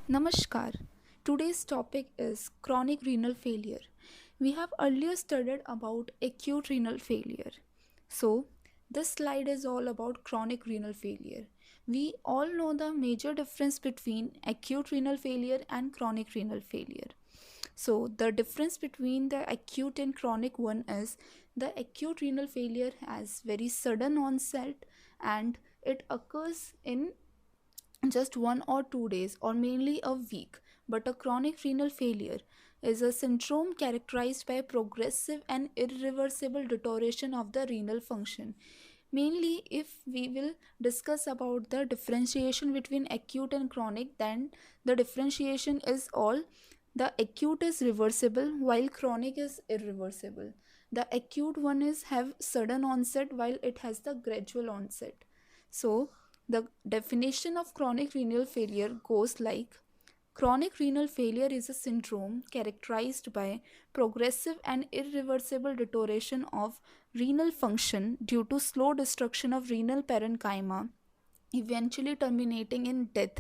Namaskar. Today's topic is chronic renal failure. We have earlier studied about acute renal failure. So, this slide is all about chronic renal failure. We all know the major difference between acute renal failure and chronic renal failure. So, the difference between the acute and chronic one is the acute renal failure has very sudden onset and it occurs in just 1 or 2 days or mainly a week. But a chronic renal failure is a syndrome characterized by progressive and irreversible deterioration of the renal function. Mainly, if we will discuss about the differentiation between acute and chronic, then the differentiation is all the acute is reversible while chronic is irreversible. The acute one is have sudden onset while it has the gradual onset. So the definition of chronic renal failure goes like: chronic renal failure is a syndrome characterized by progressive and irreversible deterioration of renal function due to slow destruction of renal parenchyma, eventually terminating in death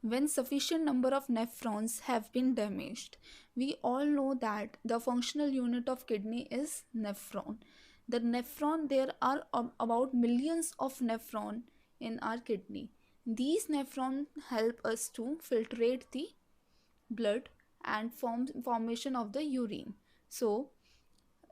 when sufficient number of nephrons have been damaged. We all know that the functional unit of kidney is nephron. The nephron, there are about millions of nephron in our kidney. These nephrons help us to filtrate the blood and formation of the urine. So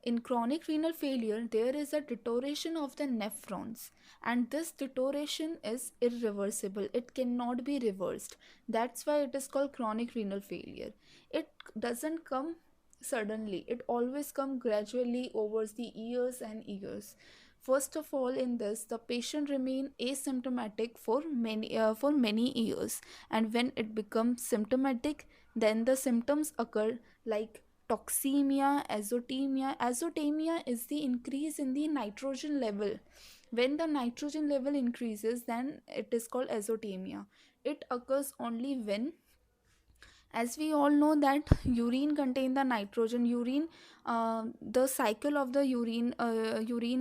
in chronic renal failure, there is a deterioration of the nephrons, and this deterioration is irreversible. It cannot be reversed. That's why it is called chronic renal failure. It doesn't come suddenly, it always comes gradually over the years and years. First of all, in this, the patient remain asymptomatic for many years, and when it becomes symptomatic, then the symptoms occur like toxemia, azotemia. Azotemia is the increase in the nitrogen level. When the nitrogen level increases, then it is called azotemia. It occurs only when, as we all know that urine contain the nitrogen. The cycle of the urine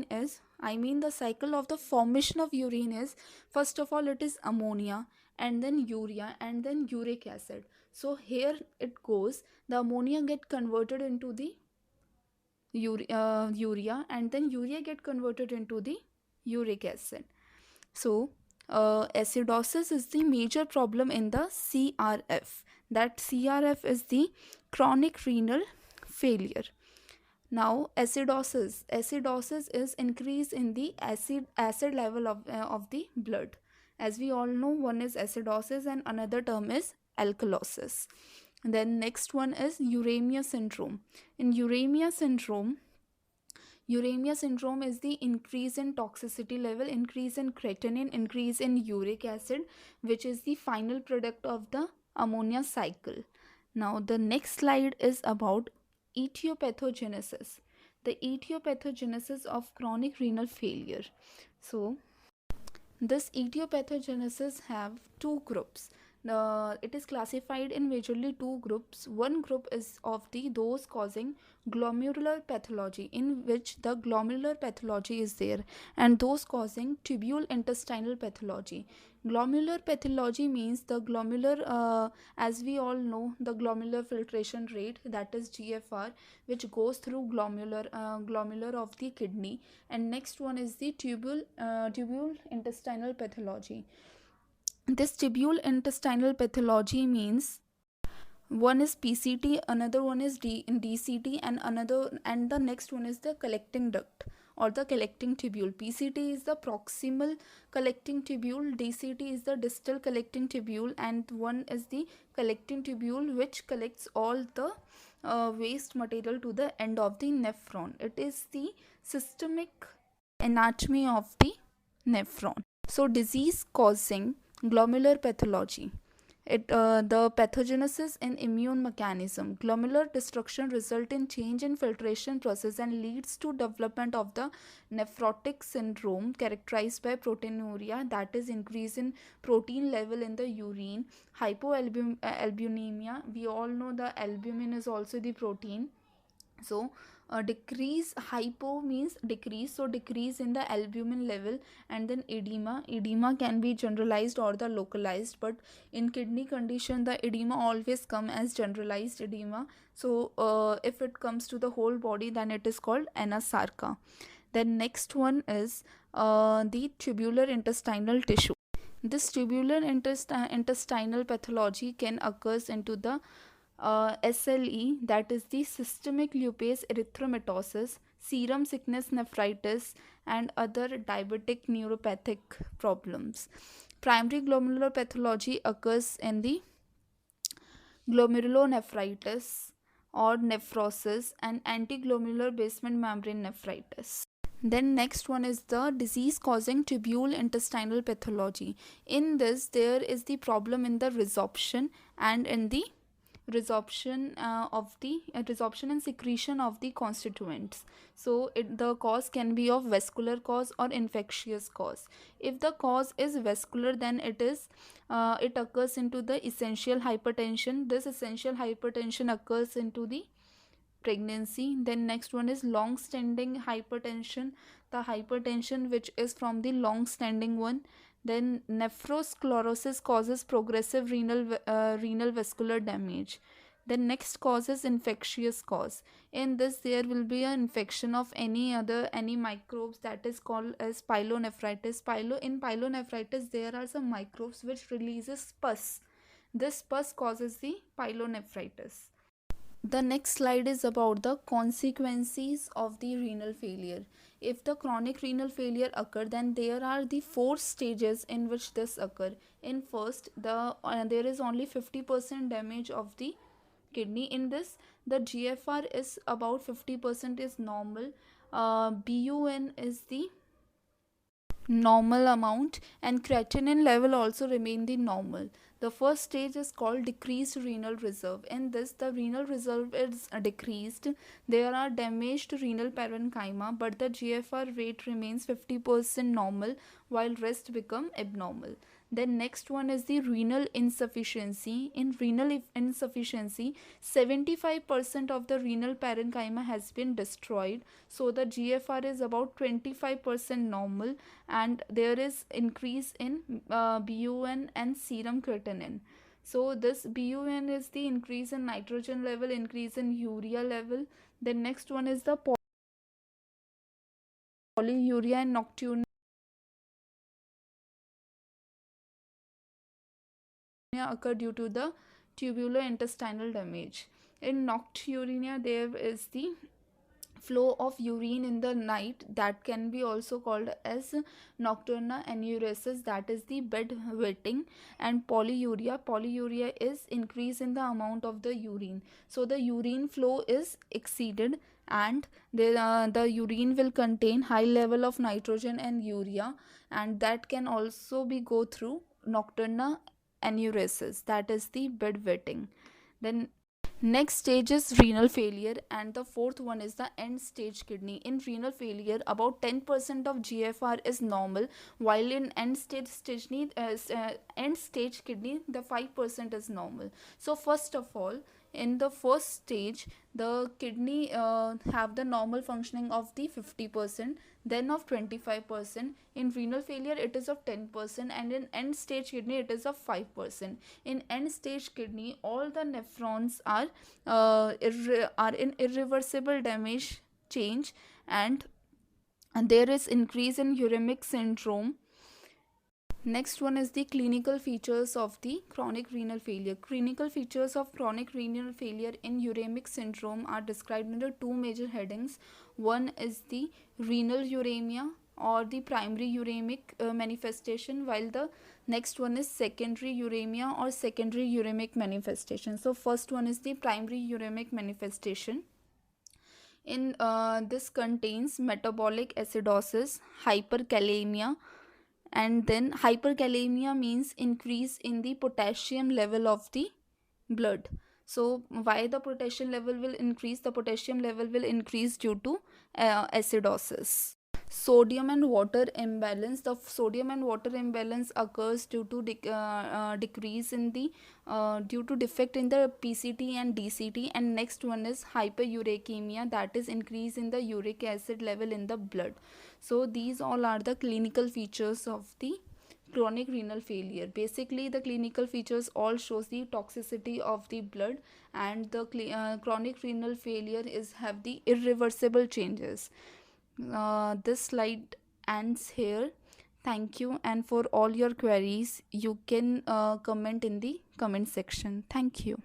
is, the cycle of the formation of urine is, first of all it is ammonia, and then urea, and then uric acid. So here it goes, the ammonia get converted into the urea, and then urea get converted into the uric acid. So, acidosis is the major problem in the CRF. That CRF is the chronic renal failure. Now, acidosis is increase in the acid level of the blood. As we all know, one is acidosis and another term is alkalosis. Then next one is uremia syndrome. In uremia syndrome is the increase in toxicity level, increase in creatinine, increase in uric acid, which is the final product of the ammonia cycle. Now, the next slide is about etiopathogenesis. The etiopathogenesis of chronic renal failure. So, this etiopathogenesis have two groups. It is classified in majorly two groups. One group is of the those causing glomerular pathology, in which the glomerular pathology is there, and those causing tubule intestinal pathology. Glomerular pathology means the glomerular, as we all know, the glomerular filtration rate, that is GFR, which goes through glomerular of the kidney. And next one is the tubule intestinal pathology. This tubule intestinal pathology means one is PCT, another one is DCT, and the next one is the collecting duct or the collecting tubule. PCT is the proximal collecting tubule, DCT is the distal collecting tubule, and one is the collecting tubule which collects all the waste material to the end of the nephron. It is the systemic anatomy of the nephron. So, disease causing glomerular pathology. The pathogenesis in immune mechanism. Glomerular destruction result in change in filtration process and leads to development of the nephrotic syndrome characterized by proteinuria, that is increase in protein level in the urine. Hypoalbuminemia. We all know the albumin is also the protein. So Decrease, hypo means decrease, so decrease in the albumin level. And then edema can be generalized or the localized, but in kidney condition the edema always come as generalized edema. So if it comes to the whole body, then it is called anasarca. Then next one is the tubular intestinal tissue. This tubular intestinal pathology can occurs into the SLE, that is the systemic lupus erythematosus, serum sickness nephritis, and other diabetic neuropathic problems. Primary glomerular pathology occurs in the glomerulonephritis or nephrosis and antiglomerular basement membrane nephritis. Then next one is the disease causing tubule intestinal pathology. In this, there is the problem in the resorption and in the resorption and secretion of the constituents. So the cause can be of vascular cause or infectious cause. If the cause is vascular, then it occurs into the essential hypertension. This essential hypertension occurs into the pregnancy. Then next one is long standing hypertension, the hypertension which is from the long standing one. Then nephrosclerosis causes progressive renal vascular damage. The next cause is infectious cause. In this, there will be an infection of any microbes, that is called as pyelonephritis. In pyelonephritis, there are some microbes which releases pus. This pus causes the pyelonephritis. The next slide is about the consequences of the renal failure. If the chronic renal failure occur, then there are the 4 stages in which this occur. In first, there is only 50% damage of the kidney. In this, the GFR is about 50% is normal. BUN is the normal amount, and creatinine level also remain the normal. The first stage is called decreased renal reserve. In this, the renal reserve is decreased. There are damaged renal parenchyma, but the GFR rate remains 50% normal, while rest become abnormal. Then next one is the renal insufficiency. In renal insufficiency, 75% of the renal parenchyma has been destroyed, so the GFR is about 25% normal, and there is increase in BUN and serum creatinine. So this BUN is the increase in nitrogen level, increase in urea level. The next one is the polyuria and nocturia occur due to the tubular intestinal damage. In nocturia, there is the flow of urine in the night, that can be also called as nocturnal enuresis, that is the bedwetting. And polyuria is increase in the amount of the urine, so the urine flow is exceeded, and the urine will contain high level of nitrogen and urea, and that can also be go through nocturnal enuresis, that is the bedwetting. Then next stage is renal failure, and the fourth one is the end stage kidney. In renal failure, about 10% of GFR is normal, while in end stage kidney, the 5% is normal. So first of all, in the first stage, the kidney have the normal functioning of the 50%, then of 25%. In renal failure, it is of 10%, and in end stage kidney, it is of 5%. In end stage kidney, all the nephrons are in irreversible damage change, and there is increase in uremic syndrome. Next one is the clinical features of the chronic renal failure. Clinical features of chronic renal failure in uremic syndrome are described under 2 major headings. One is the renal uremia or the primary uremic manifestation, while the next one is secondary uremia or secondary uremic manifestation. So first one is the primary uremic manifestation. In this contains metabolic acidosis, hyperkalemia, and then hyperkalemia means increase in the potassium level of the blood. So why the potassium level will increase? The potassium level will increase due to acidosis. Sodium and water imbalance. The sodium and water imbalance occurs due to decrease in the due to defect in the PCT and DCT. And next one is hyperuricemia, that is increase in the uric acid level in the blood. So these all are the clinical features of the chronic renal failure. Basically the clinical features all shows the toxicity of the blood, and the chronic renal failure is have the irreversible changes. This slide ends here. Thank you, and for all your queries you can comment in the comment section. Thank you.